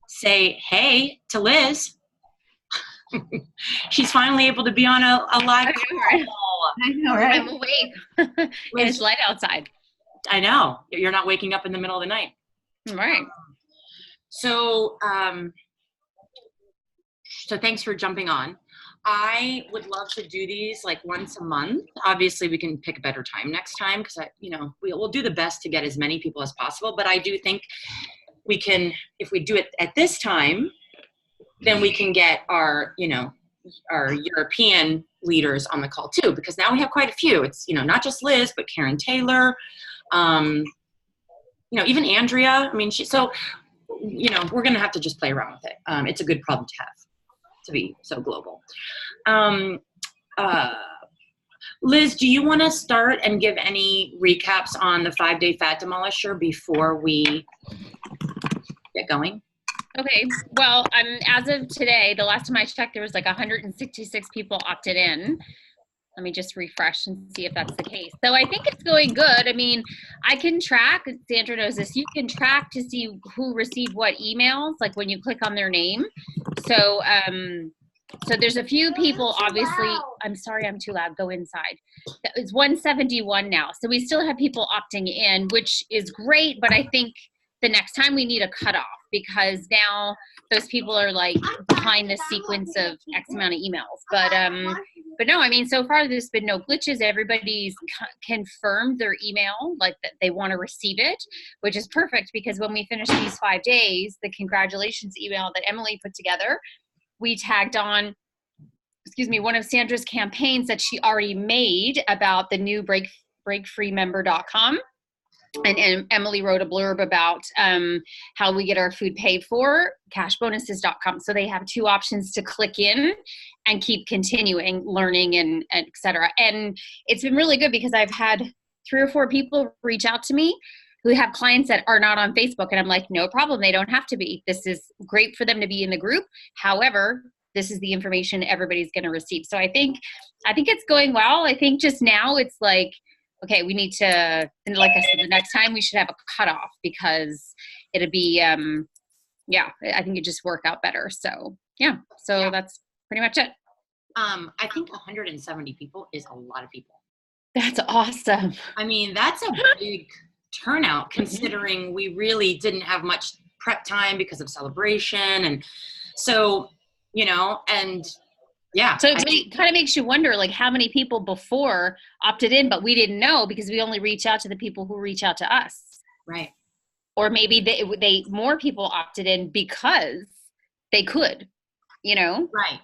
say hey to Liz. She's finally able to be on a live call. I know, right? I'm awake. And it's light outside. I know. You're not waking up in the middle of the night. Right. So thanks for jumping on. I would love to do these like once a month. Obviously, we can pick a better time next time because we'll do the best to get as many people as possible. But I do think we can, if we do it at this time, then we can get our European leaders on the call too, because now we have quite a few. It's, not just Liz, but Karen Taylor, even Andrea. I mean, we're going to have to just play around with it. It's a good problem to have, to be so global. Liz, do you want to start and give any recaps on the 5-day fat demolisher before we get going? Okay, well, as of today, the last time I checked, there was like 166 people opted in. Let me just refresh and see if that's the case. So I think it's going good. I mean, I can track, Sandra knows this, you can track to see who received what emails, like when you click on their name. So there's a few people, obviously. I'm sorry, I'm too loud. Go inside. It's 171 now. So we still have people opting in, which is great. But I think the next time we need a cutoff, because now those people are like behind the sequence of X amount of emails. But no, I mean, so far there's been no glitches. Everybody's confirmed their email, like that they want to receive it, which is perfect because when we finish these 5 days, the congratulations email that Emily put together, we tagged on, one of Sandra's campaigns that she already made about the new breakfreemember.com. And Emily wrote a blurb about how we get our food paid for, cashbonuses.com. So they have 2 options to click in and keep continuing learning and et cetera. And it's been really good because I've had 3 or 4 people reach out to me who have clients that are not on Facebook. And I'm like, no problem. They don't have to be. This is great for them to be in the group. However, this is the information everybody's going to receive. So I think it's going well. I think just now it's like, okay, we need to, like I said, the next time we should have a cutoff because it'd be, I think it just work out better. So, that's pretty much it. I think 170 people is a lot of people. That's awesome. I mean, that's a big turnout considering we really didn't have much prep time because of celebration. And so, yeah. So it kind of makes you wonder, like, how many people before opted in, but we didn't know because we only reach out to the people who reach out to us. Right. Or maybe they more people opted in because they could, Right.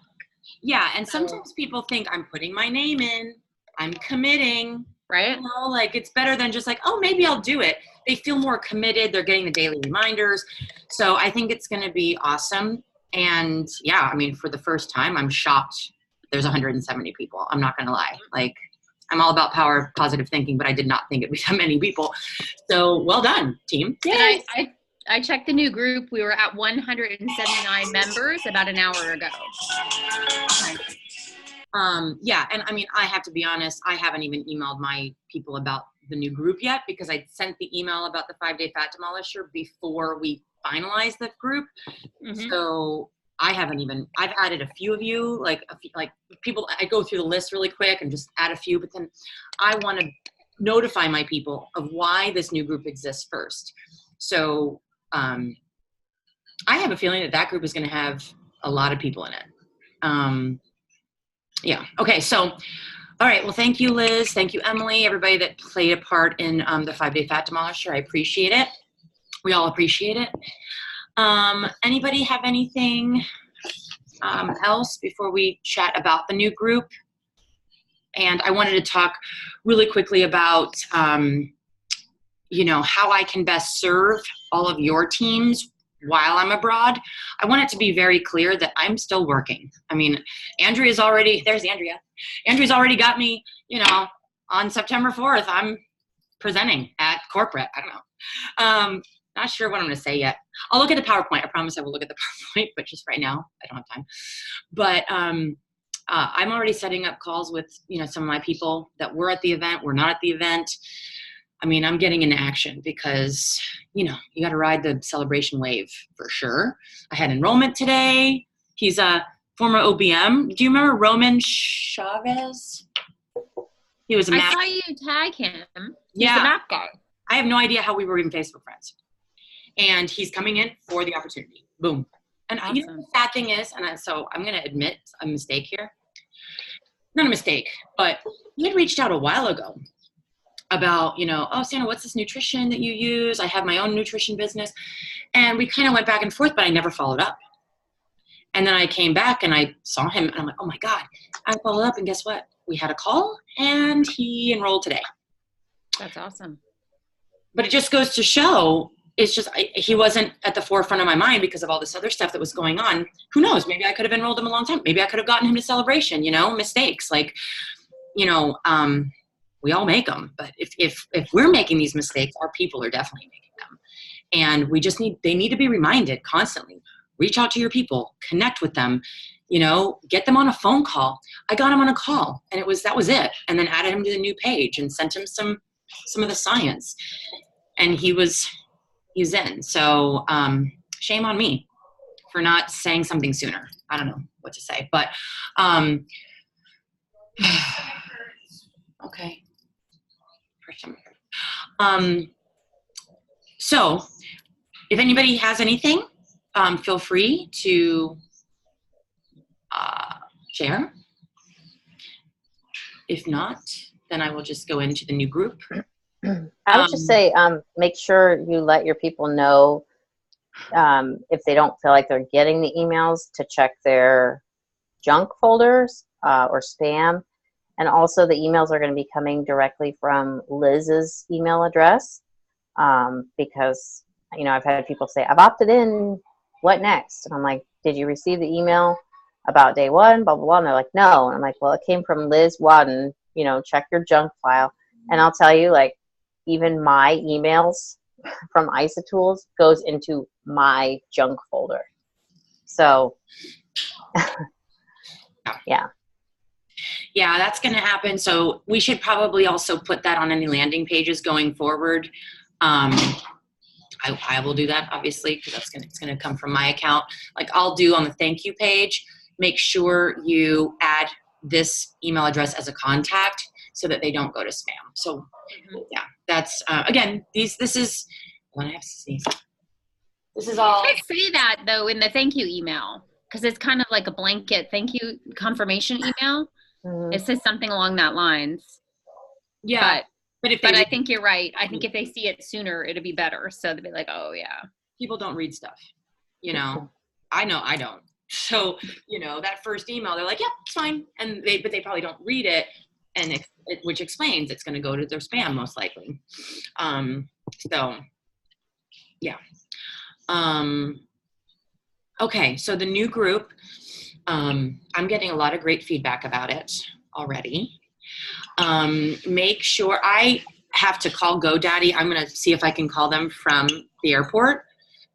Yeah. And sometimes people think I'm putting my name in, I'm committing. Right. Like it's better than just like, oh, maybe I'll do it. They feel more committed. They're getting the daily reminders. So I think it's going to be awesome. And yeah, I mean, for the first time, I'm shocked there's 170 people. I'm not going to lie. Like, I'm all about power, positive thinking, but I did not think it'd be that many people. So well done, team. Yes. I checked the new group. We were at 179 members about an hour ago. Yeah. And I mean, I have to be honest, I haven't even emailed my people about the new group yet because I sent the email about the 5-day fat demolisher before we finalized the group. So I've added a few of you, like people, I go through the list really quick and just add a few, but then I want to notify my people of why this new group exists first. So I have a feeling that group is going to have a lot of people in it. Yeah. Okay. So, all right. Well, thank you, Liz. Thank you, Emily, everybody that played a part in the 5-day fat demolisher. I appreciate it. We all appreciate it. Anybody have anything else before we chat about the new group? And I wanted to talk really quickly about, how I can best serve all of your teams while I'm abroad. I want it to be very clear that I'm still working. I mean, there's Andrea. Andrea's already got me, on September 4th, I'm presenting at corporate. I don't know. Not sure what I'm going to say yet. I'll look at the PowerPoint. I promise I will look at the PowerPoint, but just right now, I don't have time. But I'm already setting up calls with, some of my people that were at the event, were not at the event. I mean, I'm getting into action because, you know, you got to ride the celebration wave for sure. I had enrollment today. He's a former OBM. Do you remember Roman Chavez? He was a I map. saw you tag him. He's Yeah. the map guy. I have no idea how we were even Facebook friends. And he's coming in for the opportunity. Boom. And you know, the sad thing is, so I'm going to admit a mistake here. Not a mistake, but he had reached out a while ago about, you know, oh, Sandra, what's this nutrition that you use? I have my own nutrition business. And we kind of went back and forth, but I never followed up. And then I came back and I saw him and I'm like, oh my God, I followed up and guess what? We had a call and he enrolled today. That's awesome. But it just goes to show, it's just, he wasn't at the forefront of my mind because of all this other stuff that was going on. Who knows? Maybe I could have enrolled him a long time. Maybe I could have gotten him to Celebration, you know, mistakes. Like, you know, we all make them. But if we're making these mistakes, our people are definitely making them. And they need to be reminded constantly. Reach out to your people, connect with them, you know, get them on a phone call. I got him on a call and that was it. And then added him to the new page and sent him some of the science. And he was in. So shame on me for not saying something sooner. I don't know what to say, but okay. So if anybody has anything, feel free to share. If not, then I will just go into the new group. I would just say, make sure you let your people know if they don't feel like they're getting the emails to check their junk folders or spam. And also the emails are going to be coming directly from Liz's email address because, you know, I've had people say, I've opted in, what next? And I'm like, did you receive the email about day one, blah, blah, blah. And they're like, no. And I'm like, well, it came from Liz Wadden, you know, check your junk file. And I'll tell you, like, even my emails from IsaTools goes into my junk folder. So, yeah. Yeah, that's going to happen. So we should probably also put that on any landing pages going forward. I will do that, obviously, because it's going to come from my account. Like I'll do on the thank you page, make sure you add this email address as a contact so that they don't go to spam. So yeah, that's, again, this is, I have to sneeze. This is all. I say that though in the thank you email, because it's kind of like a blanket thank you confirmation email. Mm-hmm. It says something along that lines. Yeah. But I think you're right. I think if they see it sooner, it'll be better. So they'll be like, oh yeah. People don't read stuff, you know. I know I don't. So, you know, that first email, they're like, yeah, it's fine. But they probably don't read it. And which explains it's going to go to their spam most likely. So yeah. Okay. So the new group, I'm getting a lot of great feedback about it already. Make sure I have to call GoDaddy. I'm going to see if I can call them from the airport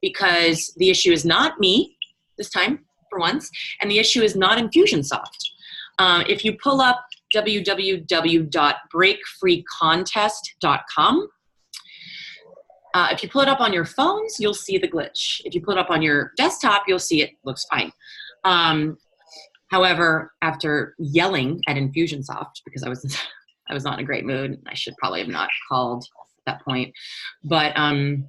because the issue is not me this time for once. And the issue is not Infusionsoft. If you pull up www.breakfreecontest.com, if you pull it up on your phones, you'll see the glitch. If you pull it up on your desktop, you'll see it looks fine. However, after yelling at Infusionsoft, because I was not in a great mood, I should probably have not called at that point, but I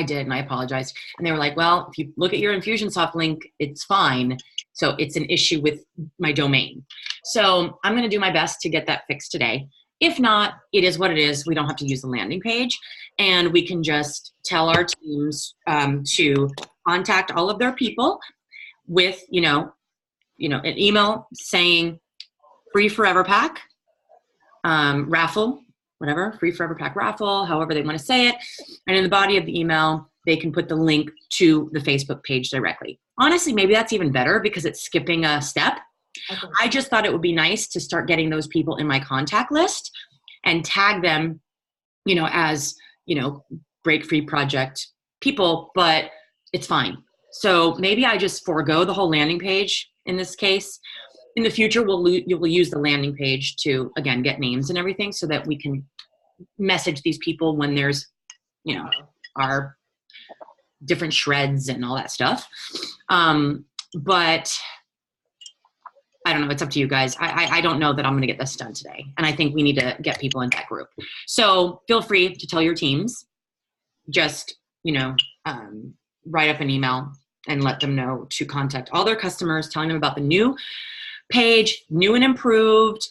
did, and I apologized. And they were like, well, if you look at your Infusionsoft link, it's fine. So it's an issue with my domain. So I'm going to do my best to get that fixed today. If not, it is what it is. We don't have to use the landing page, and we can just tell our teams to contact all of their people with, you know, an email saying free forever pack, raffle, whatever, free forever pack raffle, however they want to say it. And in the body of the email, they can put the link to the Facebook page directly. Honestly, maybe that's even better because it's skipping a step. Okay. I just thought it would be nice to start getting those people in my contact list and tag them, you know, as, you know, Break Free Project people, but it's fine. So maybe I just forego the whole landing page in this case. In the future, you will use the landing page to, again, get names and everything so that we can message these people when there's, our different shreds and all that stuff. But I don't know. It's up to you guys. I don't know that I'm going to get this done today. And I think we need to get people in that group. So feel free to tell your teams, just, write up an email and let them know to contact all their customers, telling them about the new page, new and improved.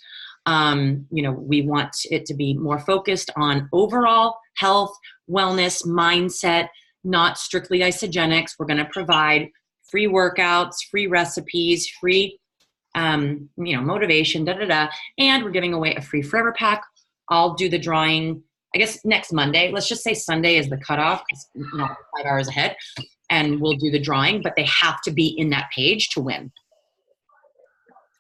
We want it to be more focused on overall health, wellness, mindset, not strictly Isagenix. We're going to provide free workouts, free recipes, free motivation, and we're giving away a free Forever Pack. I'll do the drawing, I guess, next Monday. Let's just say Sunday is the cutoff, 5 hours ahead, and we'll do the drawing, but they have to be in that page to win.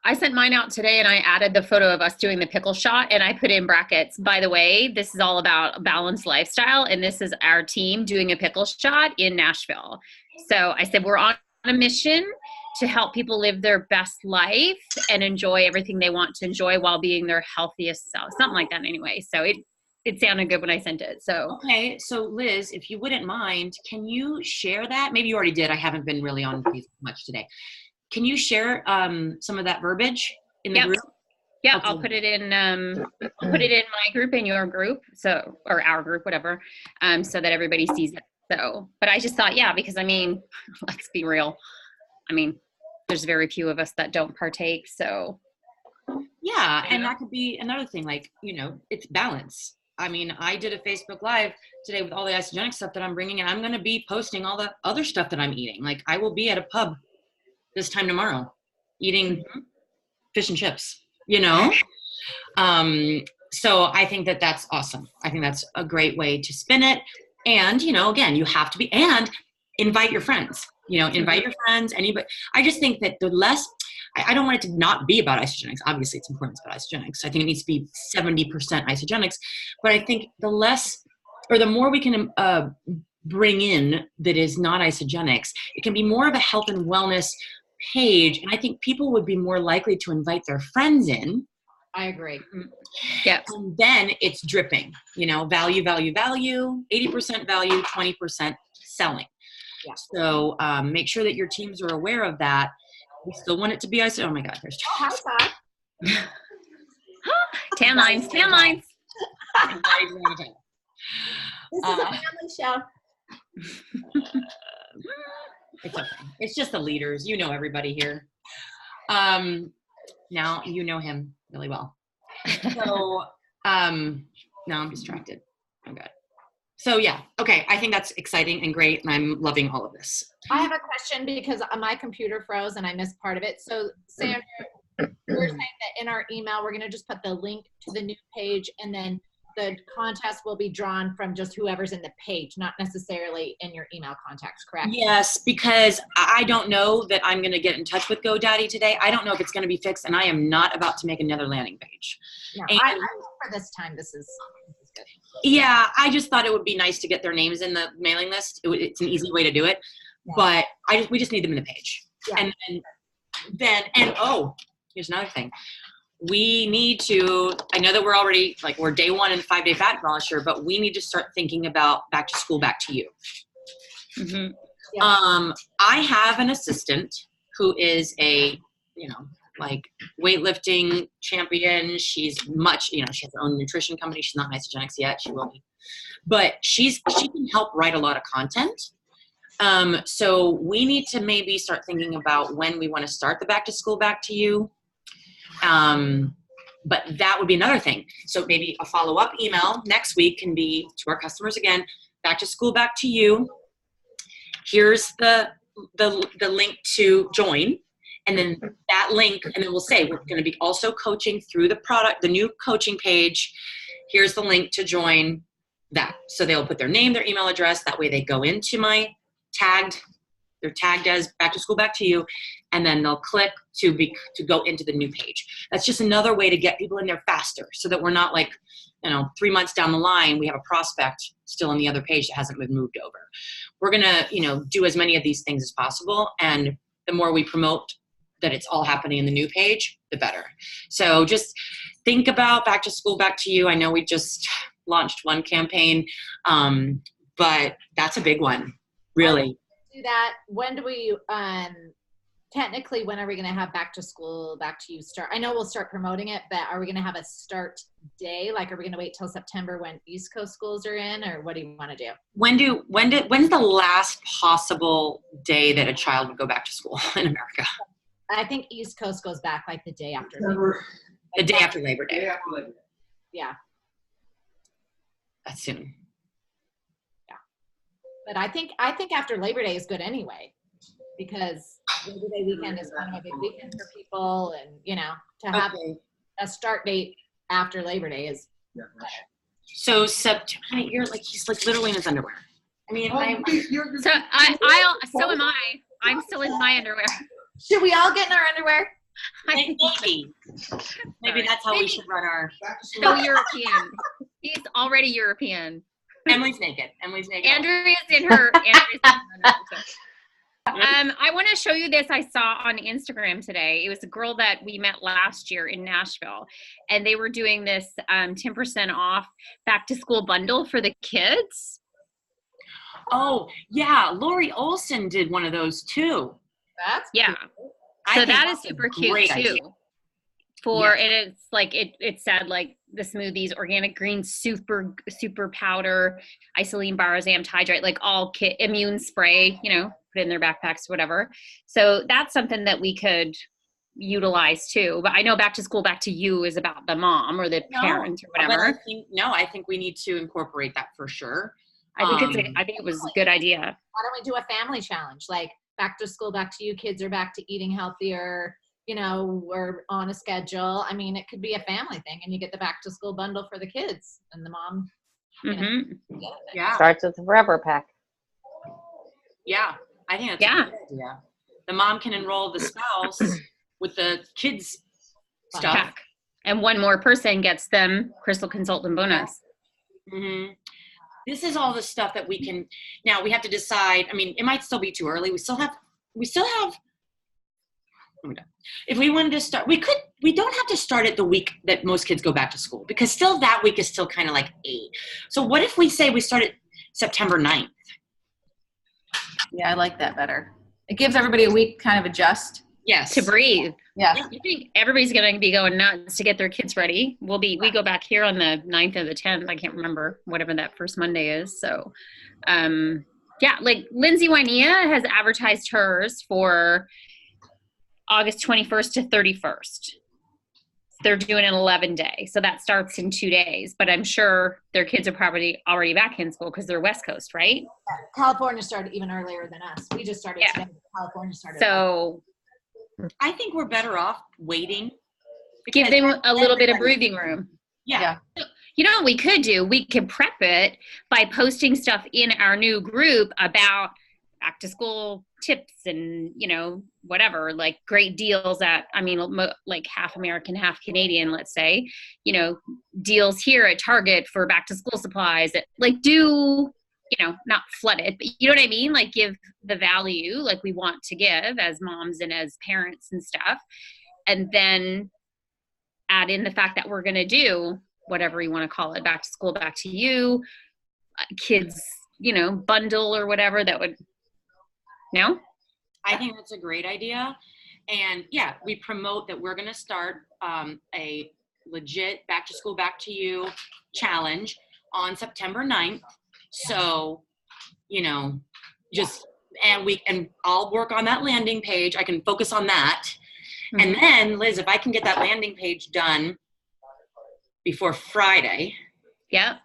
I sent mine out today and I added the photo of us doing the pickle shot, and I put in brackets, by the way, this is all about a balanced lifestyle, and this is our team doing a pickle shot in Nashville. So I said, we're on a mission to help people live their best life and enjoy everything they want to enjoy while being their healthiest self. Something like that anyway. So it sounded good when I sent it. So okay, so Liz, if you wouldn't mind, can you share that? Maybe you already did. I haven't been really on Facebook much today. Can you share some of that verbiage in the group? Yeah, okay. I'll put it in my group and your group, or our group, whatever, so that everybody sees it. So, but I just thought, because let's be real. There's very few of us that don't partake. So yeah, and that could be another thing, it's balance. I did a Facebook Live today with all the Isagenix stuff that I'm bringing, and I'm going to be posting all the other stuff that I'm eating. I will be at a pub this time tomorrow eating fish and chips, So I think that that's awesome. I think that's a great way to spin it. And, again, you have to be, and invite your friends, invite your friends, anybody. I just think that the less, I don't want it to not be about Isagenix. Obviously it's important about Isagenix. I think it needs to be 70% Isagenix, but I think the less, or the more we can bring in that is not Isagenix, it can be more of a health and wellness page. And I think people would be more likely to invite their friends in. I agree. Yeah. And then it's dripping, value, 80% value, 20% selling. Yeah. So make sure that your teams are aware of that. We still want it to be oh my God, there's Hi, tan lines. This is a family show. It's okay. It's just the leaders. Everybody here. Now you know him really well. So now I'm distracted. Oh God. So yeah, okay. I think that's exciting and great, and I'm loving all of this. I have a question because my computer froze and I missed part of it. So Sandra, we're saying that in our email, we're going to just put the link to the new page, and then the contest will be drawn from just whoever's in the page, not necessarily in your email contacts, correct? Yes, because I don't know that I'm going to get in touch with GoDaddy today. I don't know if it's going to be fixed, and I am not about to make another landing page. No, and, I for this time, this is good. Yeah, I just thought it would be nice to get their names in the mailing list. It's an easy way to do it, but we just need them in the page. Yeah. And here's another thing. We need to, I know that we're already, we're day one in the 5-day fat demolisher, but we need to start thinking about back to school, back to you. Mm-hmm. Yeah. I have an assistant who is a, weightlifting champion. She's she has her own nutrition company. She's not Isagenix yet. She will be. But she can help write a lot of content. So we need to maybe start thinking about when we want to start the back to school, back to you. But that would be another thing. So maybe a follow-up email next week can be to our customers again, back to school, back to you. Here's the link to join. And then that link, and then we'll say we're going to be also coaching through the new coaching page. Here's the link to join that. So they'll put their name, their email address. That way they go into my they're tagged as back to school, back to you. And then they'll click to go into the new page. That's just another way to get people in there faster so that we're not 3 months down the line, we have a prospect still on the other page that hasn't been moved over. We're going to, do as many of these things as possible. And the more we promote that it's all happening in the new page, the better. So just think about back to school, back to you. I know we just launched one campaign, but that's a big one, really. Do that. When do we, technically, when are we going to have back to school, back to you start? I know we'll start promoting it, but are we going to have a start day? Like, are we going to wait till September when East Coast schools are in, or what do you want to do? When's the last possible day that a child would go back to school in America? I think East Coast goes back like the day after. The day after Labor Day. Yeah. That's soon. But I think after Labor Day is good anyway, because Labor Day weekend is kind of a big weekend for people, and to have a start date after Labor Day is. So you're like, he's like literally in his underwear. I mean, so am I. I'm still in my underwear. Should we all get in our underwear? Maybe that's how we should run our. So European. He's already European. Emily's naked. Andrea's in her. I want to show you this I saw on Instagram today. It was a girl that we met last year in Nashville, and they were doing this 10% off back to school bundle for the kids. Oh, yeah. Lori Olson did one of those too. That's cool. So that is super cute too. Idea. And it's like it said like the smoothies, organic greens, super powder, isolene, Barazam, Hydrate, like all immune spray, put in their backpacks, whatever. So that's something that we could utilize too. But I know back to school, back to you is about the mom or the parent or whatever. I think we need to incorporate that for sure. I think it was a good idea. Why don't we do a family challenge? Like back to school, back to you, kids are back to eating healthier, we're on a schedule. I mean, it could be a family thing, and you get the back to school bundle for the kids and the mom. Yeah. Starts with the Forever Pack. Yeah. I think that's a good idea. The mom can enroll the spouse with the kids stuff. Pack. And one more person gets them Crystal Consultant bonus. Mm-hmm. This is all the stuff that we can, now we have to decide. I mean, it might still be too early. We still have, if we wanted to start, we don't have to start it the week that most kids go back to school, because still that week is still kind of like 8. So what if we say we start it September 9th? Yeah, I like that better. It gives everybody a week kind of adjust. Yes. To breathe. Yeah. I think everybody's going to be going nuts to get their kids ready. We go back here on the 9th or the 10th. I can't remember, whatever that first Monday is. So, like Lindsay Wynea has advertised hers for August 21st to 31st. They're doing an 11-day. So that starts in 2 days. But I'm sure their kids are probably already back in school because they're West Coast, right? California started even earlier than us. We just started today. California started. So I think we're better off waiting. Give them a little bit of breathing room. Yeah. You know what we could do? We could prep it by posting stuff in our new group about back to school tips and, whatever, like great deals like half American, half Canadian, let's say, deals here at Target for back to school supplies. Like not flood it, but you know what I mean? Like give the value like we want to give as moms and as parents and stuff. And then add in the fact that we're going to do whatever you want to call it, back to school, back to you, kids, bundle or whatever that would, no? I think that's a great idea. And we promote that we're going to start a legit back to school, back to you challenge on September 9th. So, and I'll work on that landing page. I can focus on that. Mm-hmm. And then Liz, if I can get that landing page done before Friday. Yeah.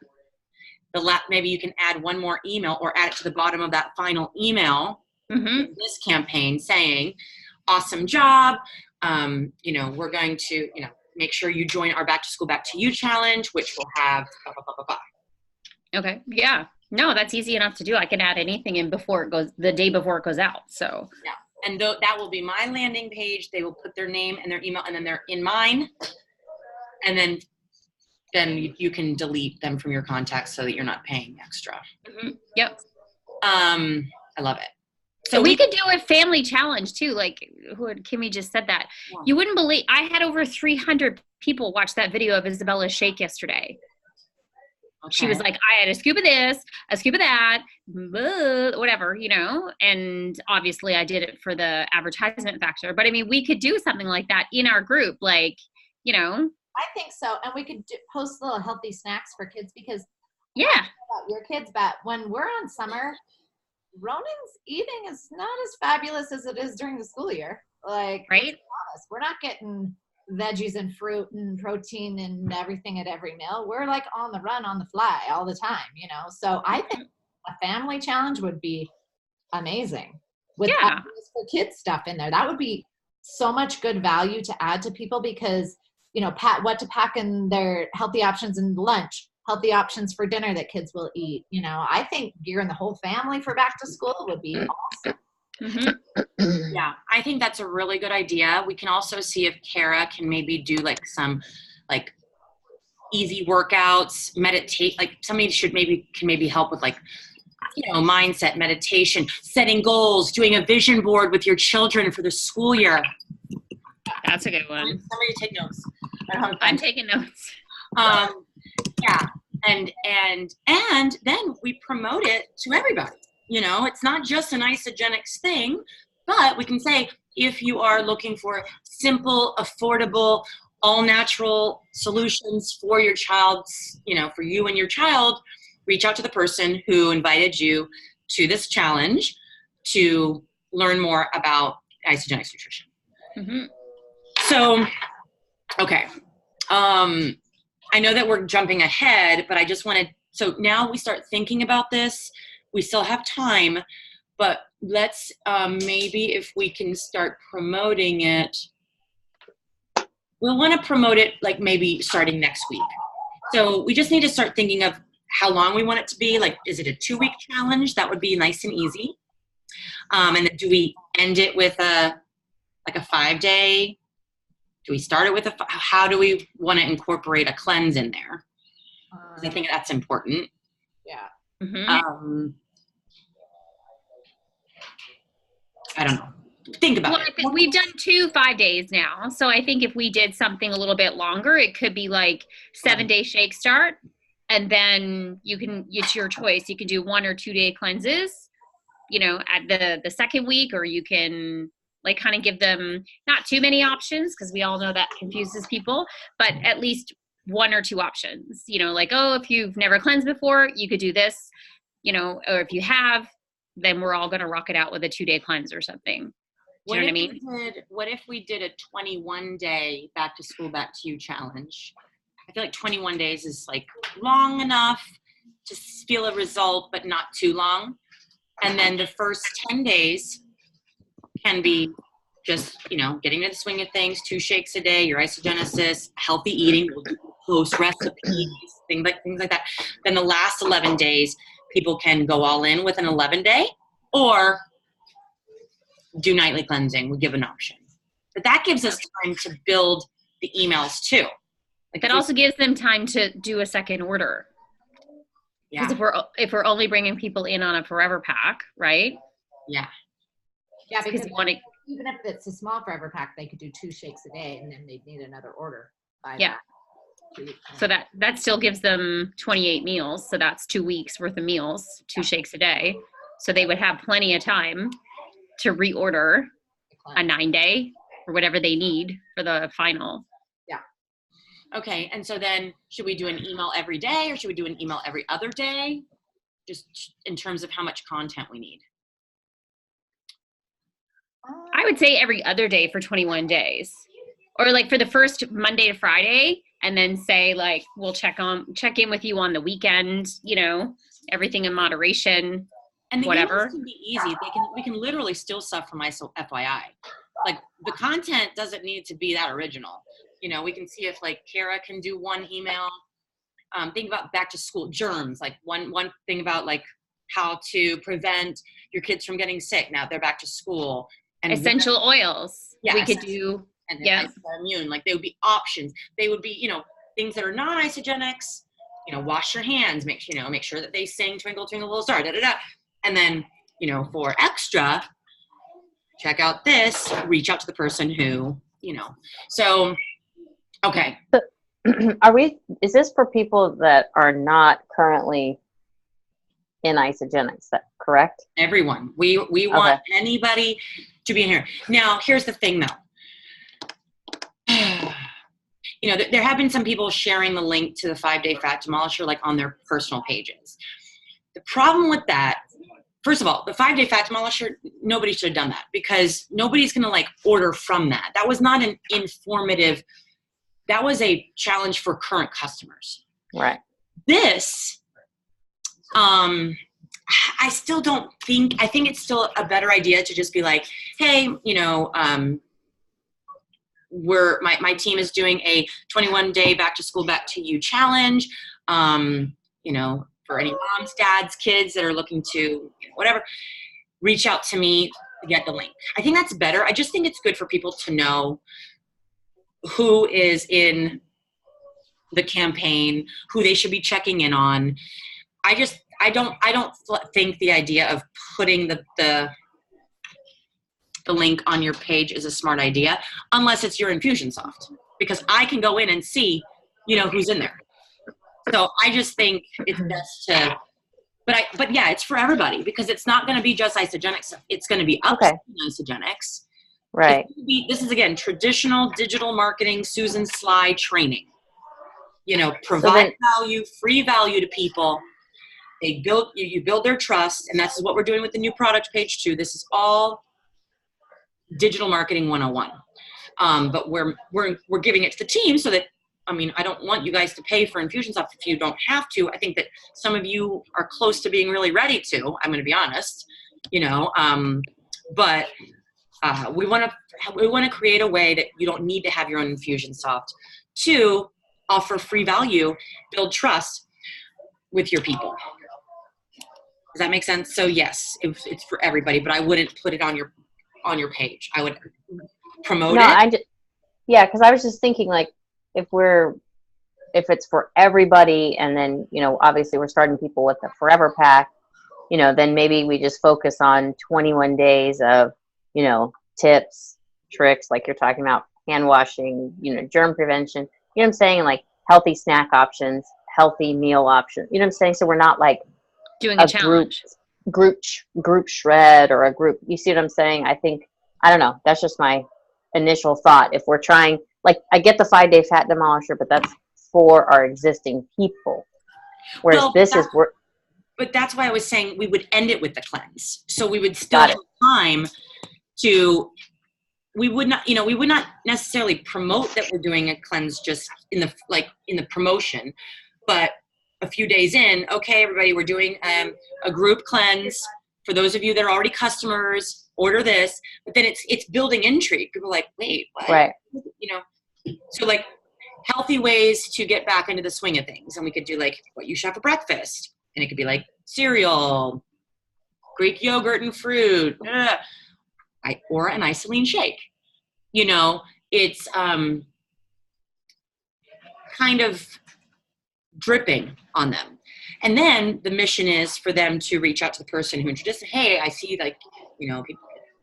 Maybe you can add one more email or add it to the bottom of that final email. Mm-hmm. This campaign saying, awesome job. We're going to, make sure you join our back to school, back to you challenge, which will have blah, blah, blah, blah, blah. Okay. Yeah. No, that's easy enough to do. I can add anything in the day before it goes out. So yeah. And that will be my landing page. They will put their name and their email, and then they're in mine. And then you can delete them from your contacts so that you're not paying extra. Mm-hmm. Yep. I love it. So we could do a family challenge too. Like Kimmy just said that. Yeah. You wouldn't believe, I had over 300 people watch that video of Isabella's shake yesterday. She was like, I had a scoop of this, a scoop of that, blah, whatever, and obviously I did it for the advertisement factor. But I mean, we could do something like that in our group, like, I think so. And we could post little healthy snacks for kids because yeah. I don't know about your kids, but when we're on summer, Ronan's eating is not as fabulous as it is during the school year. Like, right? We're not getting veggies and fruit and protein and everything at every meal. We're like on the run, on the fly all the time, So I think a family challenge would be amazing with ideas for kids stuff in there. That would be so much good value to add to people because, what to pack in their healthy options in lunch, healthy options for dinner that kids will eat. I think gearing the whole family for back to school would be awesome. Mm-hmm. Yeah, I think that's a really good idea. We can also see if Kara can maybe do like some like easy workouts, meditate, like somebody can maybe help with like, mindset, meditation, setting goals, doing a vision board with your children for the school year. That's a good one. Somebody take notes. I'm taking notes. Yeah. And then we promote it to everybody. It's not just an Isagenix thing, but we can say, if you are looking for simple, affordable, all natural solutions for your child's, for you and your child, reach out to the person who invited you to this challenge to learn more about Isagenix nutrition. Mm-hmm. So, okay. I know that we're jumping ahead, but I just so now we start thinking about this. We still have time, but let's maybe if we can start promoting it, we'll want to promote it like maybe starting next week. So we just need to start thinking of how long we want it to be. Like, is it a 2-week challenge? That would be nice and easy. And then do we end it with a 5-day? Do we start it with how do we want to incorporate a cleanse in there? I think that's important. Yeah. Mm-hmm. I don't know. Think about it. I think we've done 2 5-days now. So I think if we did something a little bit longer, it could be like 7-day shake start. And then it's your choice. You can do 1 or 2-day cleanses, at the second week, or you can like kind of give them not too many options because we all know that confuses people, but at least 1 or 2 options, like, oh, if you've never cleansed before, you could do this, or if you have, then we're all going to rock it out with a 2-day cleanse or something. Do you know what I mean? What if we did a 21-day back to school, back to you challenge? I feel like 21 days is like long enough to feel a result, but not too long. And then the first 10 days can be just, getting to the swing of things, 2 shakes a day, your isogenesis, healthy eating, we'll do post recipes, things like that. Then the last 11 days, people can go all in with an 11-day or do nightly cleansing. We'll give an option. But that gives us time to build the emails too. Like that also gives them time to do a second order. Yeah. Because if we're only bringing people in on a forever pack, right? Yeah, because even if it's a small forever pack, they could do 2 shakes a day, and then they'd need another order. So that still gives them 28 meals. So that's 2 weeks worth of meals, 2 shakes a day. So they would have plenty of time to reorder a 9-day or whatever they need for the final. Okay, and so then should we do an email every day or should we do an email every other day? Just in terms of how much content we need. I would say every other day for 21 days. Or like for the first Monday to Friday, and then say like, we'll check in with you on the weekend, everything in moderation, and the whatever. Emails can be easy. We can literally steal stuff from FYI. Like the content doesn't need to be that original. We can see if like Kara can do 1 email. Think about back to school germs, like one thing about like how to prevent your kids from getting sick now they're back to school. And essential oils. Yeah, we could do. And immune, like they would be options. They would be, things that are non-Isagenix. Wash your hands. Make sure that they sing "Twinkle Twinkle Little Star." Da da da. And then, for extra, check out this. Reach out to the person who, So, okay. is this for people that are not currently in Isagenix, is that correct? Everyone. We want anybody to be in here. Now, here's the thing though. You know, there have been some people sharing the link to the 5-Day Fat Demolisher like on their personal pages. The problem with that, first of all, the 5-Day Fat Demolisher, nobody should have done that because nobody's going to like order from that. That was not an informative, that was a challenge for current customers. Right. This, I still don't think, I think it's still a better idea to just be like, hey, you know, my team is doing a 21-day back to school, back to you challenge. You know, for any moms, dads, kids that are looking to, you know, whatever, reach out to me to get the link. I think that's better. I just think it's good for people to know who is in the campaign, who they should be checking in on. I don't think the idea of putting the link on your page is a smart idea unless it's your Infusionsoft, because I can go in and see, you know, who's in there. So I just think it's best to, but yeah, it's for everybody because it's not going to be just Isagenix. It's going to be upselling Isagenix. Right. This is again, traditional digital marketing, Susan Sly training, you know, provide value, free value to people. They you build their trust, and that's what we're doing with the new product page too. This is all digital marketing 101. But we're giving it to the team so that, I mean, I don't want you guys to pay for Infusionsoft if you don't have to. I think that some of you are close to being really ready to, I'm going to be honest, you know, but we want to create a way that you don't need to have your own Infusionsoft to offer free value, build trust with your people. Does that make sense? So yes, it's for everybody, but I wouldn't put it on your page. I would promote it. Yeah, because I was just thinking, like, if it's for everybody, and then, you know, obviously we're starting people with the Forever Pack, you know, then maybe we just focus on 21 days of, you know, tips, tricks, like you're talking about, hand washing, you know, germ prevention, you know what I'm saying, like healthy snack options, healthy meal options, you know what I'm saying? So we're not like doing a challenge. Group shred or a group, you see what I'm saying? I think, I don't know, that's just my initial thought. If we're trying, like, I get the 5-Day Fat Demolisher, but that's for our existing people. Whereas but that's why I was saying we would end it with the cleanse. So we would still have time to, we would not necessarily promote that we're doing a cleanse just in the promotion, but a few days in, okay, everybody, we're doing a group cleanse. For those of you that are already customers, order this. But then it's building intrigue. People are like, wait, what? Right. You know, so like healthy ways to get back into the swing of things. And we could do like what you should have for breakfast. And it could be like cereal, Greek yogurt and fruit, or an isolene shake. You know, it's kind of dripping on them. And then the mission is for them to reach out to the person who introduced it. Hey, I see, like, you know,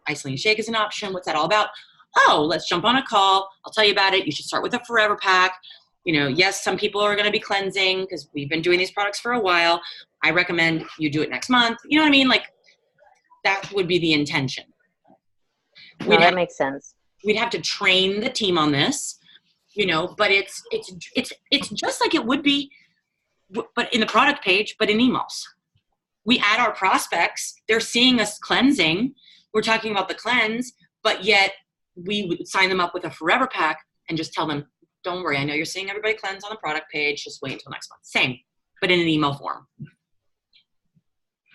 isolene shake is an option. What's that all about? Oh, let's jump on a call. I'll tell you about it. You should start with a Forever Pack. You know, yes, some people are going to be cleansing because we've been doing these products for a while. I recommend you do it next month. You know what I mean? Like, that would be the intention. No, that makes sense. We'd have to train the team on this, you know, but it's just like it would be, but in the product page, but in emails. We add our prospects. They're seeing us cleansing. We're talking about the cleanse, but yet we would sign them up with a Forever Pack and just tell them, don't worry, I know you're seeing everybody cleanse on the product page. Just wait until next month. Same, but in an email form.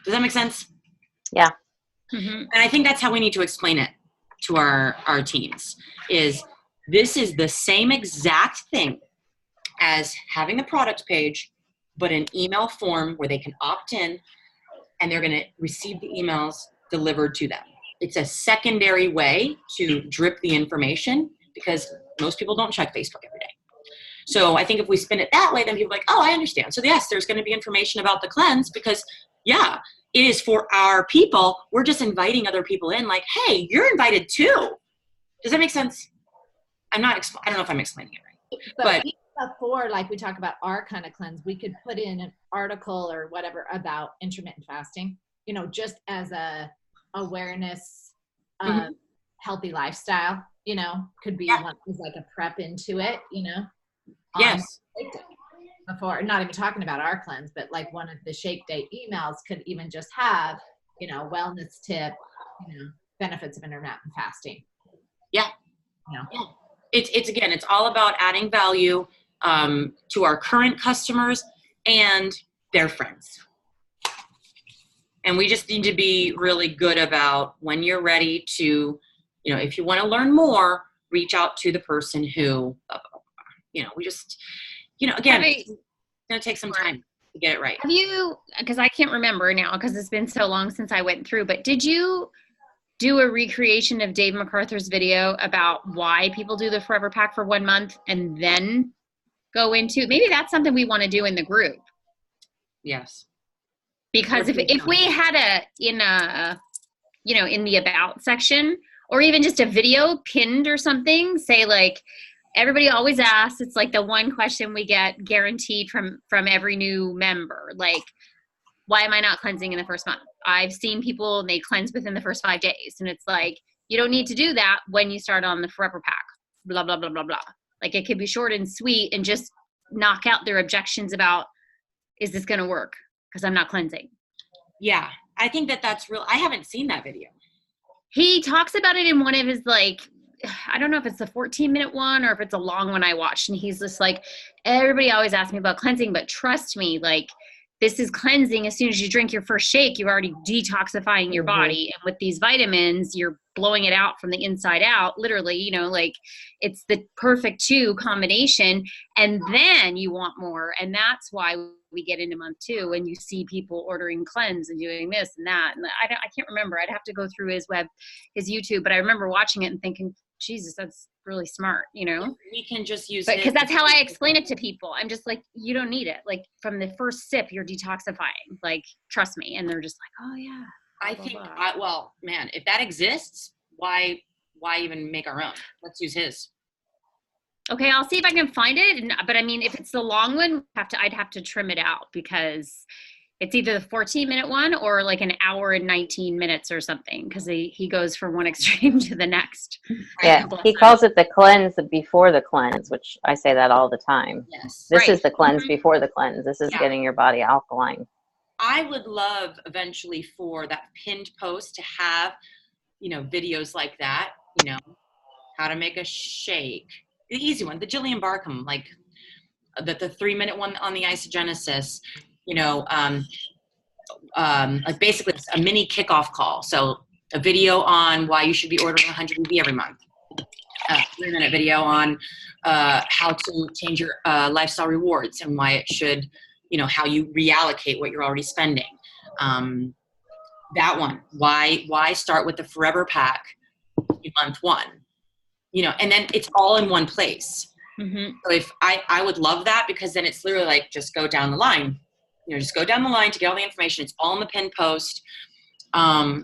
Does that make sense? Yeah. Mm-hmm. And I think that's how we need to explain it to our teams, is this is the same exact thing as having the product page, but an email form where they can opt in and they're going to receive the emails delivered to them. It's a secondary way to drip the information because most people don't check Facebook every day. So I think if we spin it that way, then people are like, oh, I understand. So yes, there's going to be information about the cleanse because, yeah, it is for our people. We're just inviting other people in like, hey, you're invited too. Does that make sense? I don't know if I'm explaining it right. But before, like we talk about our kind of cleanse, we could put in an article or whatever about intermittent fasting, you know, just as a awareness of Mhm. healthy lifestyle, you know, could be Yeah. one is like a prep into it, you know. on Yes. Shake Day. Before, not even talking about our cleanse, but like one of the Shake Day emails could even just have, you know, wellness tip, you know, benefits of intermittent fasting. Yeah. You know. Yeah. It's again, it's all about adding value to our current customers and their friends. And we just need to be really good about when you're ready to, you know, if you want to learn more, reach out to the person who, you know, we just, you know, again, it's going to take some time to get it right. Have you, because I can't remember now because it's been so long since I went through, but did you do a recreation of Dave MacArthur's video about why people do the Forever Pack for 1 month and then go into, maybe that's something we want to do in the group? Yes. Because if we had in the about section, or even just a video pinned or something, say like, everybody always asks, it's like the one question we get guaranteed from every new member, like, why am I not cleansing in the first month? I've seen people and they cleanse within the first 5 days, and it's like, you don't need to do that when you start on the Forever Pack, blah, blah, blah, blah, blah. Like, it could be short and sweet and just knock out their objections about, is this going to work? Because I'm not cleansing. Yeah. I think that's real. I haven't seen that video. He talks about it in one of his, like, I don't know if it's the 14-minute one or if it's a long one I watched. And he's just like, everybody always asks me about cleansing, but trust me, like, this is cleansing. As soon as you drink your first shake, you're already detoxifying your body. And with these vitamins, you're blowing it out from the inside out, literally, you know, like, it's the perfect 2 combination. And then you want more. And that's why we get into month 2 and you see people ordering cleanse and doing this and that. And I can't remember. I'd have to go through his YouTube, but I remember watching it and thinking, Jesus, that's really smart, you know? We can just use it. Because that's how I explain it to people. I'm just like, you don't need it. Like, from the first sip, you're detoxifying. Like, trust me. And they're just like, oh, yeah. I think, well, man, if that exists, why even make our own? Let's use his. Okay, I'll see if I can find it. But I mean, if it's the long one, I'd have to trim it out because it's either the 14-minute one or like an hour and 19 minutes or something, because he goes from one extreme to the next. Yeah, he calls it the cleanse before the cleanse, which I say that all the time. Yes. This is the cleanse before the cleanse. This is getting your body alkaline. I would love eventually for that pinned post to have, you know, videos like that, you know, how to make a shake. The easy one, the Jillian Barkham, like the 3-minute one on the isogenesis, you know, like basically a mini kickoff call. So a video on why you should be ordering 100 EV every month. A 3-minute video on how to change your lifestyle rewards and why it should, you know, how you reallocate what you're already spending. That one, why start with the Forever Pack in month 1? You know, and then it's all in one place. Mm-hmm. So if I would love that, because then it's literally like, just go down the line. You know, just go down the line to get all the information. It's all in the pinned post. But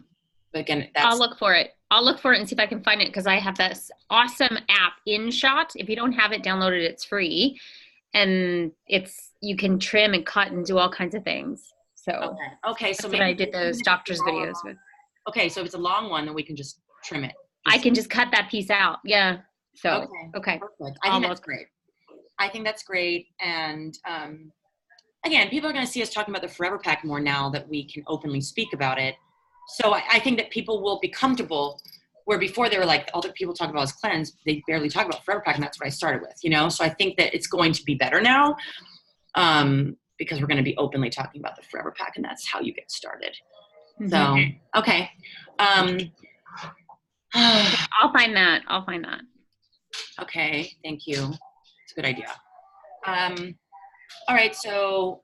again, I'll look for it. And see if I can find it, because I have this awesome app, InShot. If you don't have it downloaded, it's free. And you can trim and cut and do all kinds of things. So okay. So maybe I did those doctor's videos with. Okay, so if it's a long one, then we can just trim it. I can just cut that piece out. Yeah. So, okay. Perfect. I think that's great. I think that's great. And again, people are going to see us talking about the Forever Pack more now that we can openly speak about it. So I think that people will be comfortable, where before they were like, all that people talk about is cleanse. They barely talk about Forever Pack, and that's what I started with, you know? So I think that it's going to be better now because we're going to be openly talking about the Forever Pack, and that's how you get started. Mm-hmm. So, okay. I'll find that. Okay, thank you. It's a good idea. All right, so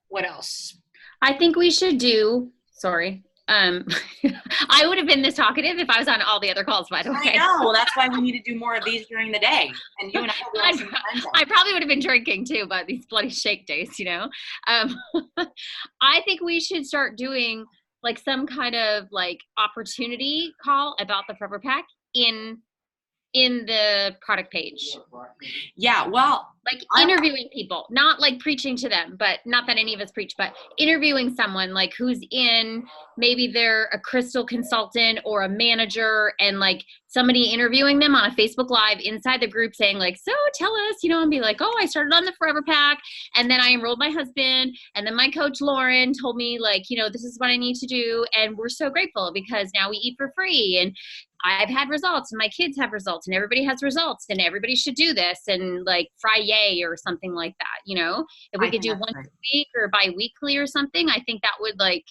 what else? I think we should do, sorry. I would have been this talkative if I was on all the other calls, by the way. I know. Well, that's why we need to do more of these during the day. And you and I probably would have been drinking too, but these bloody shake days, you know. I think we should start doing like some kind of like opportunity call about the Forever Pack in in the product page. Yeah, well, Like interviewing people, not like preaching to them, but not that any of us preach, but interviewing someone like who's in, maybe they're a crystal consultant or a manager, and like somebody interviewing them on a Facebook Live inside the group saying like, so tell us, you know, and be like, oh, I started on the Forever Pack, and then I enrolled my husband, and then my coach Lauren told me like, you know, this is what I need to do, and we're so grateful because now we eat for free, and I've had results and my kids have results and everybody has results and everybody should do this, and like Friday or something like that, you know, if we I could think do that's once great. a week or bi-weekly or something, I think that would, like,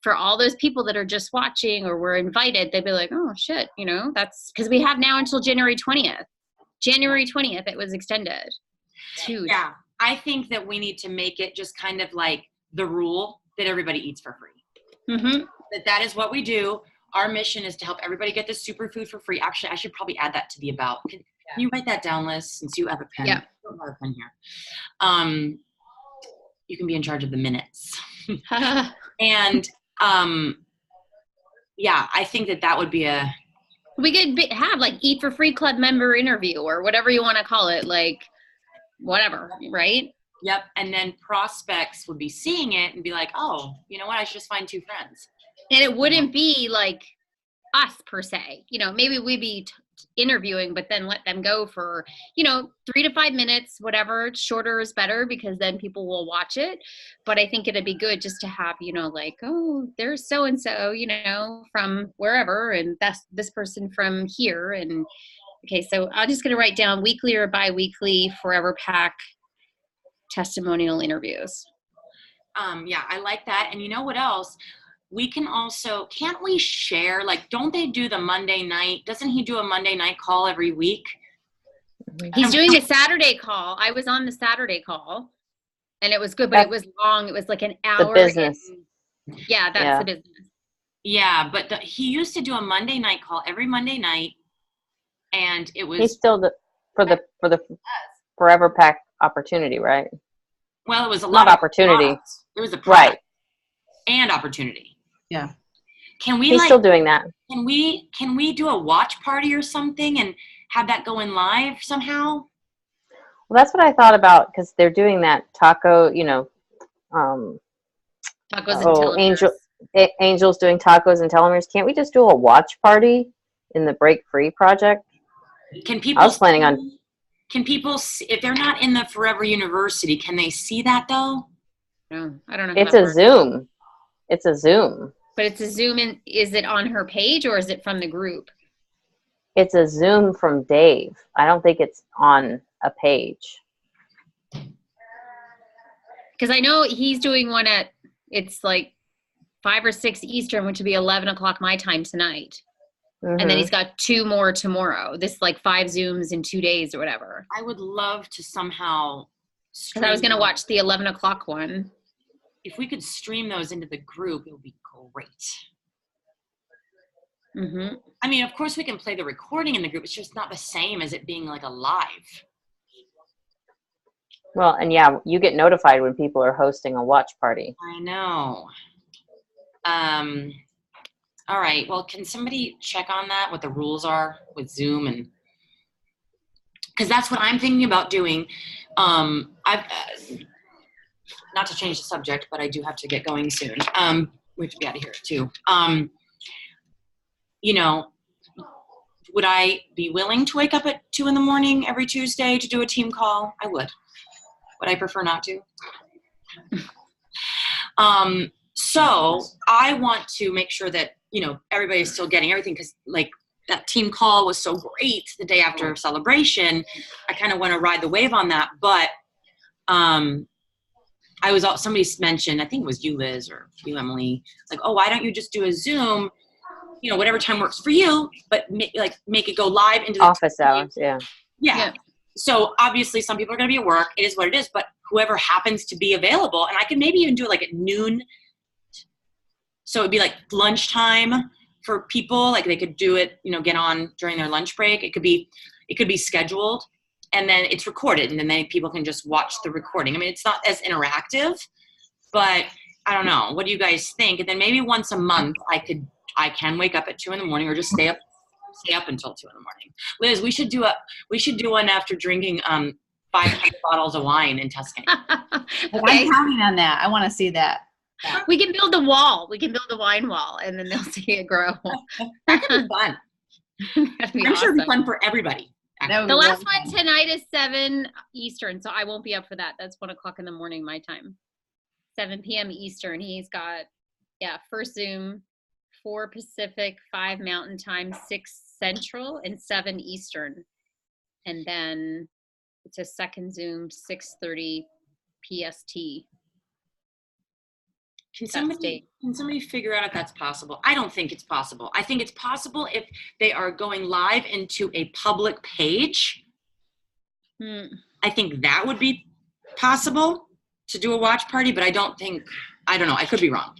for all those people that are just watching or were invited, they'd be like, oh shit, you know, that's because we have now until January 20th. January 20th, it was extended. It's huge. Yeah, I think that we need to make it just kind of like the rule that everybody eats for free. Mm-hmm. That is what we do. Our mission is to help everybody get this superfood for free. Actually, I should probably add that to the about. Can you write that down, Liz, since you have a pen? Yeah. I don't have a pen here. You can be in charge of the minutes. And yeah, I think that would be a. We could have like Eat for Free Club member interview or whatever you want to call it, like whatever, right? Yep. And then prospects would be seeing it and be like, oh, you know what? I should just find 2 friends. And it wouldn't be like us per se, you know, maybe we'd be interviewing, but then let them go for, you know, 3 to 5 minutes, whatever. Shorter is better because then people will watch it. But I think it'd be good just to have, you know, like, oh, there's so-and-so, you know, from wherever, and that's this person from here. And okay, so I'm just going to write down weekly or bi-weekly Forever Pack testimonial interviews. Yeah, I like that. And you know what else? We can also, can't we share, like, don't they do the Monday night? Doesn't he do a Monday night call every week? He's doing the Saturday call. I was on the Saturday call and it was good, but it was long. It was like an hour. The business. Yeah, that's the business. Yeah, but he used to do a Monday night call every Monday night. And it was. He's still for the Forever Pack opportunity, right? Well, it was a lot Not of opportunity. products. It was a product Right. and opportunity. Yeah. Can we He's still doing that. Can we do a watch party or something and have that go in live somehow? Well, that's what I thought about because they're doing that taco, you know. Tacos and telomeres. Angel's doing tacos and telomeres. Can't we just do a watch party in the Break Free project? Can people? I was planning on. Can people, if they're not in the Forever University, can they see that though? No, I don't know. It's a Zoom. It's a Zoom. But it's a Zoom, and is it on her page or is it from the group? It's a Zoom from Dave. I don't think it's on a page. Because I know he's doing one it's like 5 or 6 Eastern, which would be 11 o'clock my time tonight. Mm-hmm. And then he's got 2 more tomorrow. This like 5 Zooms in 2 days or whatever. I would love to somehow. Because I was going to watch the 11 o'clock one. If we could stream those into the group, it would be great. Mm-hmm. I mean, of course we can play the recording in the group. It's just not the same as it being like a live. Well, and yeah, you get notified when people are hosting a watch party. I know. All right. Well, can somebody check on that, what the rules are with Zoom? And because that's what I'm thinking about doing. I've not to change the subject, but I do have to get going soon. We have to be out of here too. You know, would I be willing to wake up at 2 a.m. every Tuesday to do a team call? I would. Would I prefer not to? So I want to make sure that, you know, everybody's still getting everything, because like that team call was so great the day after celebration. I kind of want to ride the wave on that, but somebody mentioned, I think it was you, Liz, or you, Emily, like, oh, why don't you just do a Zoom, you know, whatever time works for you, but make it go live into the Office hours, yeah. Yeah. So obviously some people are going to be at work. It is what it is, but whoever happens to be available, and I could maybe even do it like at noon. So it'd be like lunchtime for people, like they could do it, you know, get on during their lunch break. It could be scheduled, and then it's recorded, and then people can just watch the recording. I mean, it's not as interactive, but I don't know. What do you guys think? And then maybe once a month I can wake up at 2 a.m. or just stay up stay up until 2 a.m. Liz, we should do one after drinking 500 bottles of wine in Tuscany. Okay. I'm counting on that. I want to see that. We can build a wall. We can build a wine wall, and then they'll see it grow. That could be fun. That'd be I'm sure it'd be awesome. fun for everybody. That would The be last really one fun. tonight is 7 Eastern, so I won't be up for that. That's 1 o'clock in the morning my time. 7 p.m. Eastern. He's got, first Zoom, 4 Pacific, 5 Mountain Time, 6 Central, and 7 Eastern. And then it's a second Zoom, 6:30 PST. Can That's date. somebody figure out if that's possible? I don't think it's possible. I think it's possible if they are going live into a public page. I think that would be possible to do a watch party, but I don't know. I could be wrong.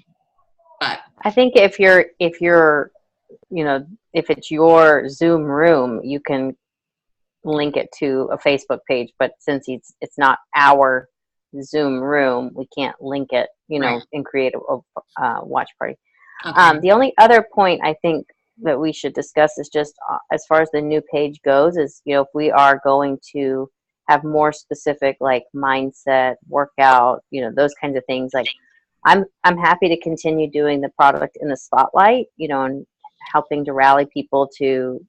But I think if it's your Zoom room, you can link it to a Facebook page, but since it's not our Zoom room, we can't link it, Right. and create a watch party. okay. The only other point I think that we should discuss is just as far as the new page goes is, if we are going to have more specific like mindset, workout, those kinds of things, like I'm happy to continue doing the product in the spotlight, and helping to rally people to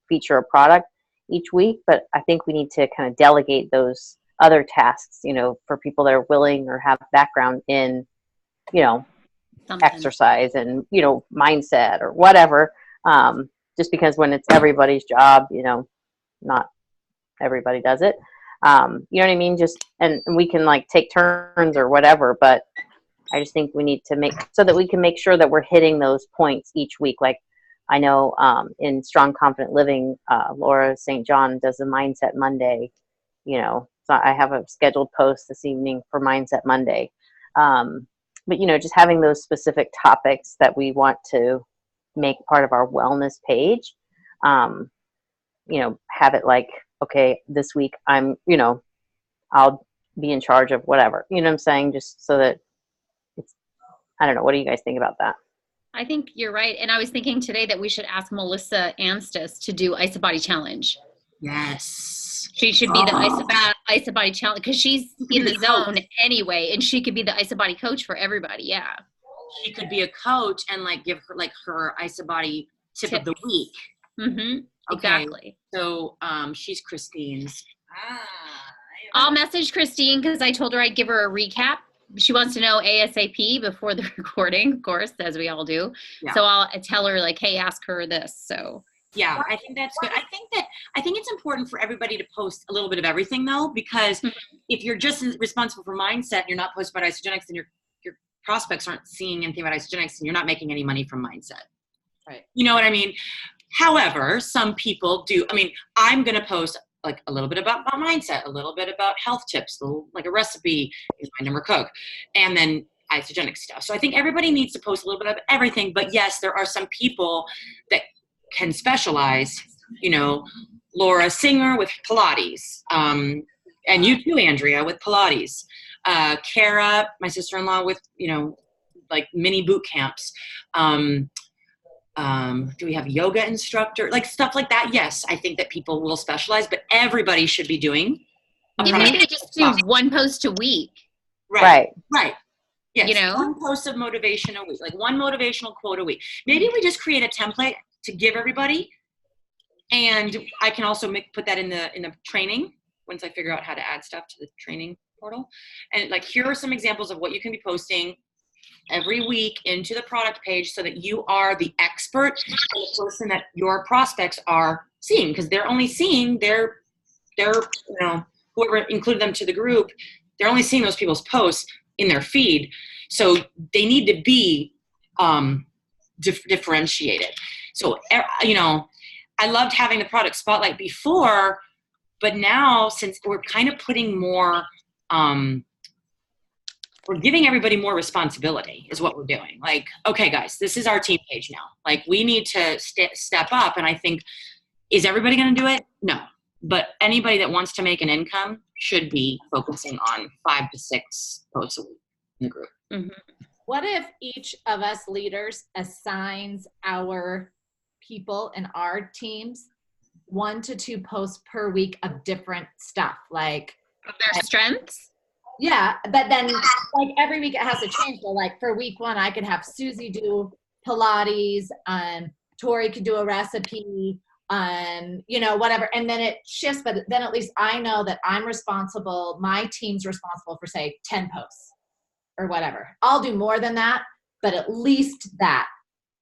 feature a product each week. But I think we need to kind of delegate those other tasks, for people that are willing or have background in, Something. exercise and, mindset or whatever. Just because when it's everybody's job, not everybody does it. You know what I mean? Just, and we can like take turns or whatever, but I just think we need to make so that we can make sure that we're hitting those points each week. Like I know in Strong Confident Living, Laura St. John does a Mindset Monday, so I have a scheduled post this evening for Mindset Monday. But, just having those specific topics that we want to make part of our wellness page, have it like, okay, this week I'll be in charge of whatever, what I'm saying? Just so that I don't know. What do you guys think about that? I think you're right. And I was thinking today that we should ask Melissa Anstis to do Isabody Challenge. Yes. She should be the Isabody Challenge because she's in the zone anyway, and she could be the Isabody coach for everybody. Yeah. She could be a coach and like give her like her Isabody tip of the week. Mm-hmm. Okay. Exactly. So she's Christine's. I'll message Christine because I told her I'd give her a recap. She wants to know ASAP before the recording, of course, as we all do. Yeah. So I'll tell her like, hey, ask her this. So yeah, I think that's good. I think it's important for everybody to post a little bit of everything though, because if you're just responsible for mindset and you're not posting about Isogenics, then your prospects aren't seeing anything about Isogenics and you're not making any money from mindset. Right. You know what I mean? However, some people do. I mean, I'm going to post like a little bit about my mindset, a little bit about health tips, like a recipe is my number cook, and then isogenic stuff. So I think everybody needs to post a little bit of everything. But yes, there are some people that can specialize, Laura Singer with Pilates, and you too, Andrea, with Pilates, Kara, my sister-in-law, with, like mini boot camps. Do we have yoga instructor, like stuff like that? Yes, I think that people will specialize, but everybody should be doing. even if they just do one post a week. Right. Yes, 1 post of motivation a week, like 1 motivational quote a week. Maybe we just create a template to give everybody, and I can also put that in the training once I figure out how to add stuff to the training portal. And like, here are some examples of what you can be posting every week into the product page so that you are the expert and the person that your prospects are seeing, because they're only seeing their whoever included them to the group, they're only seeing those people's posts in their feed. So they need to be differentiated. So, I loved having the product spotlight before, but now since we're kind of putting more, we're giving everybody more responsibility is what we're doing. Like, okay, guys, this is our team page now. Like, we need to step up. And I think, is everybody going to do it? No. But anybody that wants to make an income should be focusing on 5 to 6 posts a week in the group. Mm-hmm. What if each of us leaders assigns our people in our teams 1 to 2 posts per week of different stuff. Like Their strengths. yeah, but then like every week it has to change. So like for week 1, I could have Susie do Pilates, Tori could do a recipe, you know, whatever. And then it shifts, but then at least I know that I'm responsible, my team's responsible for say 10 posts or whatever. I'll do more than that, but at least that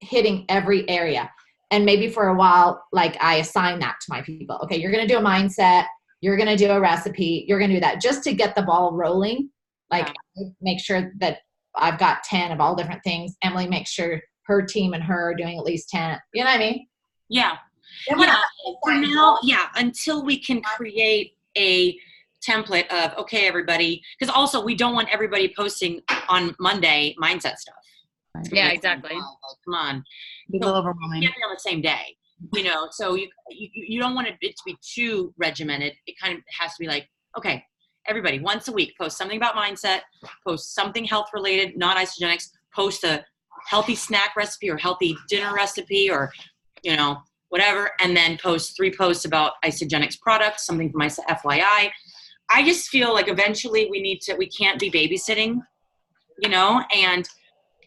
hitting every area. And maybe for a while, like I assign that to my people. Okay, you're going to do a mindset. You're going to do a recipe. You're going to do that just to get the ball rolling. Like make sure that I've got 10 of all different things. Emily makes sure her team and her are doing at least 10. You know what I mean? Yeah. Then when Yeah. I- For now, yeah, until we can create a template of, okay, everybody, because also we don't want everybody posting on Monday mindset stuff. Yeah, exactly. Oh, come on. Be a little overwhelming. Can't be on the same day, you know, so you don't want it to be too regimented. It kind of has to be like, okay, everybody once a week post something about mindset, post something health related, not isogenics, post a healthy snack recipe or healthy dinner recipe or, you know, whatever, and then post 3 posts about isogenics products, something for my FYI. I just feel like eventually we can't be babysitting, you know, and,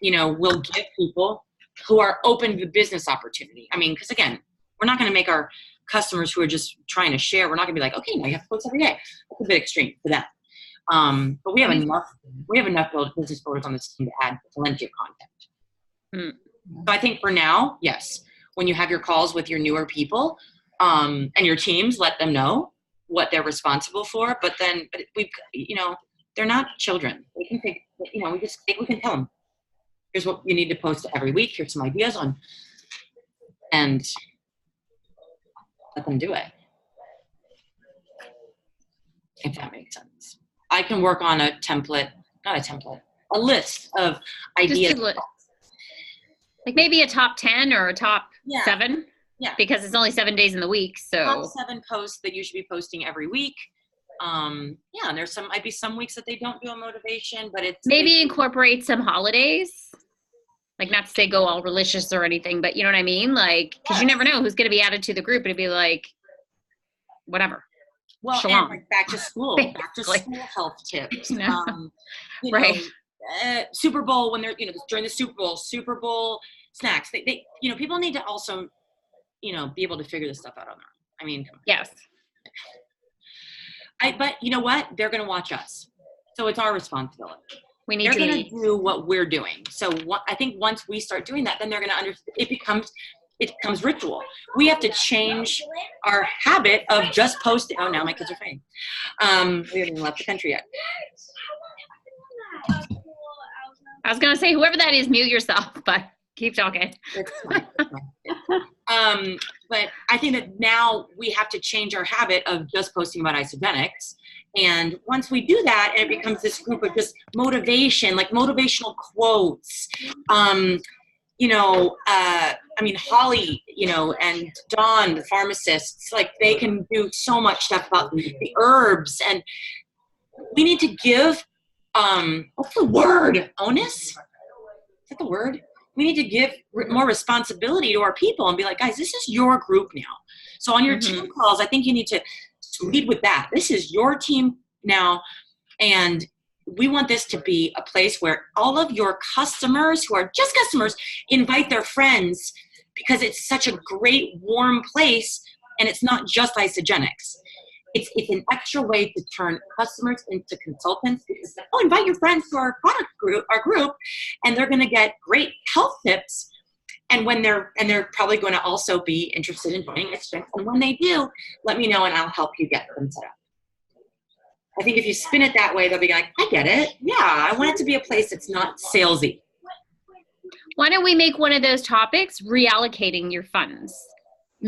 you know, we'll give people who are open to the business opportunity. I mean, because again, we're not going to make our customers who are just trying to share, we're not going to be like, okay, now you have to post every day. That's a bit extreme for them. But we have enough business builders on this team to add plenty of content. So I think for now, yes, when you have your calls with your newer people and your teams, let them know what they're responsible for. But we, you know, they're not children. We can take, you know, we can tell them, here's what you need to post every week. Here's some ideas on, and let them do it. If that makes sense. I can work on a list of ideas. Like maybe a top 10 or a top 7. Yeah. Because it's only 7 days in the week. So top 7 posts that you should be posting every week. And there's might be some weeks that they don't do a motivation, but it's maybe incorporate some holidays. Like not to say go all religious or anything, but you know what I mean? Like, because you never know who's going to be added to the group. It'd be like, whatever. Well, Shalom. and like back to school health tips. Right. Super Bowl, when they're, you know, during the Super Bowl snacks, they you know, people need to also, you know, be able to figure this stuff out on their own. I mean, come on. Yes. But you know what? They're going to watch us. So it's our responsibility. We need They're to going to do what we're doing. So I think once we start doing that, then they're going to understand. It becomes ritual. We have to change our habit of just posting. Oh, now my kids are fighting. We haven't even left the country yet. I was going to say, whoever that is, mute yourself, but keep talking. It's fine. But I think that now we have to change our habit of just posting about isogenics. And once we do that, and it becomes this group of just motivation, like motivational quotes, you know, I mean, Holly, you know, and Dawn, the pharmacists, like they can do so much stuff about the herbs. And we need to give, what's the word? Onus? Is that the word? We need to give more responsibility to our people and be like, guys, this is your group now. So on your team calls, I think you need to lead with that. This is your team now. And we want this to be a place where all of your customers who are just customers invite their friends, because it's such a great, warm place. And it's not just isogenics. It's an extra way to turn customers into consultants. It's like, oh, invite your friends to our group, and they're going to get great health tips. And they're probably going to also be interested in joining Extreme. And when they do, let me know and I'll help you get them set up. I think if you spin it that way, they'll be like, I get it. Yeah, I want it to be a place that's not salesy. Why don't we make one of those topics reallocating your funds?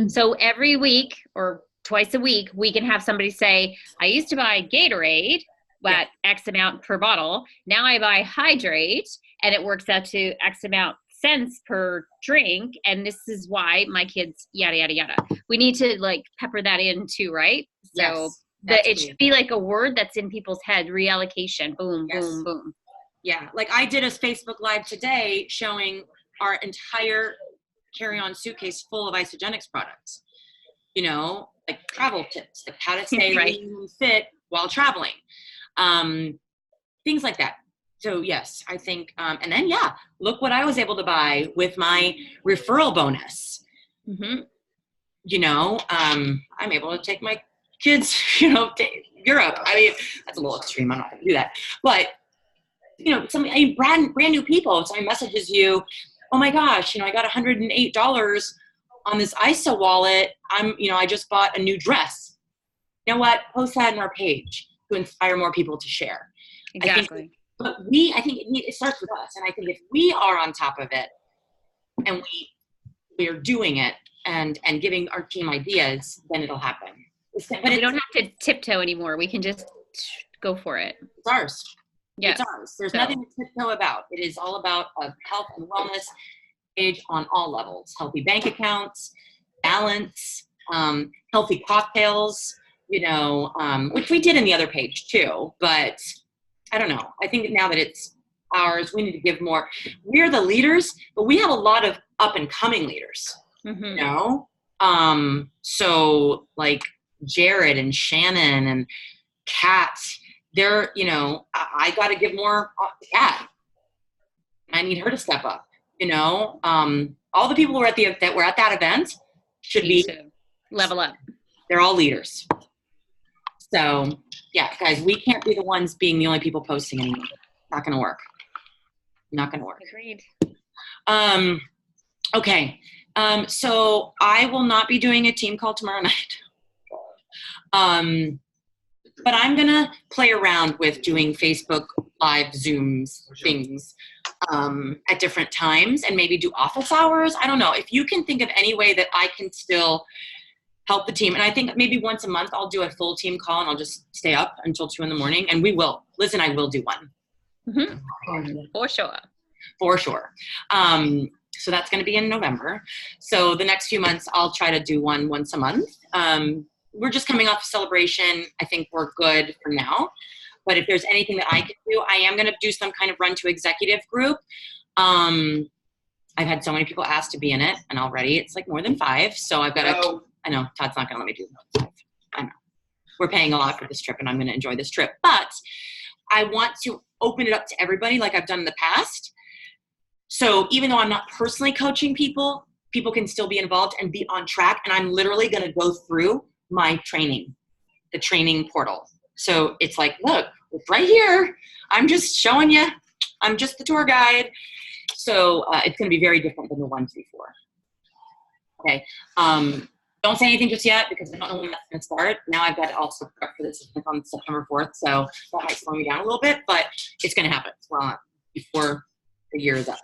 So every week or twice a week, we can have somebody say, I used to buy Gatorade at X amount per bottle. Now I buy Hydrate, and it works out to X amount cents per drink. And this is why my kids, yada, yada, yada. We need to like pepper that in too, right? So it should be like a word that's in people's head, reallocation, boom, boom, boom. Yeah, like I did a Facebook Live today showing our entire carry-on suitcase full of Isagenix products. You know, like travel tips, like how to stay Right. lean and fit while traveling. Things like that. So yes, I think, and then yeah, look what I was able to buy with my referral bonus. Mm-hmm. You know, I'm able to take my kids, you know, to Europe. I mean, that's a little extreme. I'm not going to do that. But, you know, brand new people, if somebody messages you, oh my gosh, you know, I got $108 on this ISA wallet. I just bought a new dress. You know what? Post that on our page to inspire more people to share. Exactly. But I think it starts with us. And I think if we are on top of it and we are doing it and giving our team ideas, then it'll happen. But we don't have to tiptoe anymore. We can just go for it. It's ours. Yeah. It's ours. There's nothing to tiptoe about. It is all about a health and wellness page on all levels. Healthy bank accounts, balance, healthy cocktails, you know, which we did in the other page too. But I don't know. I think now that it's ours, we need to give more. We're the leaders, but we have a lot of up and coming leaders, Mm-hmm. you know? So like Jared and Shannon and Kat, they're, you know, I got to give more to Kat. I need her to step up, you know? All the people who were at that event should be level up. They're all leaders. So yeah, guys, we can't be the ones being the only people posting anymore. Not going to work. Not going to work. Agreed. Okay. So I will not be doing a team call tomorrow night. But I'm going to play around with doing Facebook Live Zooms things at different times and maybe do office hours. I don't know. If you can think of any way that I can still help the team. And I think maybe once a month I'll do a full team call and I'll just stay up until 2 a.m. and we will. Liz and I will do one. Mm-hmm. For sure. For sure. So that's going to be in November. So the next few months I'll try to do one once a month. We're just coming off a celebration. I think we're good for now. But if there's anything that I can do, I am going to do some kind of run to executive group. I've had so many people ask to be in it, and already it's like more than 5. So I've got to, I know Todd's not going to let me do 5. I know. We're paying a lot for this trip, and I'm going to enjoy this trip. But I want to open it up to everybody like I've done in the past. So even though I'm not personally coaching people, people can still be involved and be on track. And I'm literally going to go through my training, the training portal. So it's like, look, it's right here. I'm just showing you. I'm just the tour guide. So it's going to be very different than the ones before. Okay. Don't say anything just yet because I don't know when that's going to start. Now I've got to also prep for this on September 4th. So that might slow me down a little bit, but it's going to happen. Well, before the year is up.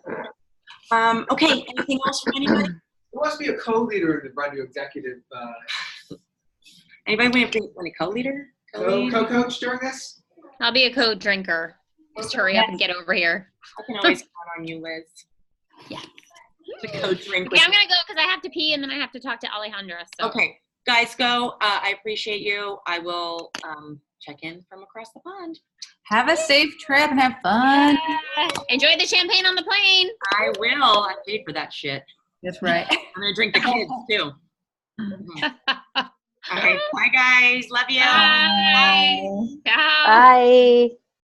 Okay. Anything else from anybody? There must be a co-leader in the Run to Executive. Anybody want to be a co-leader? Co-coach during this? I'll be a code drinker. Just hurry up and get over here. I can always count on you, Liz. Yeah. To co-drink. Okay, I'm going to go because I have to pee and then I have to talk to Alejandra. So. Okay. Guys, go. I appreciate you. I will check in from across the pond. Have a safe trip and have fun. Yeah. Enjoy the champagne on the plane. I will. I paid for that shit. That's right. I'm going to drink the kids, too. All right. Bye, guys. Love you. Bye. Ciao. Bye.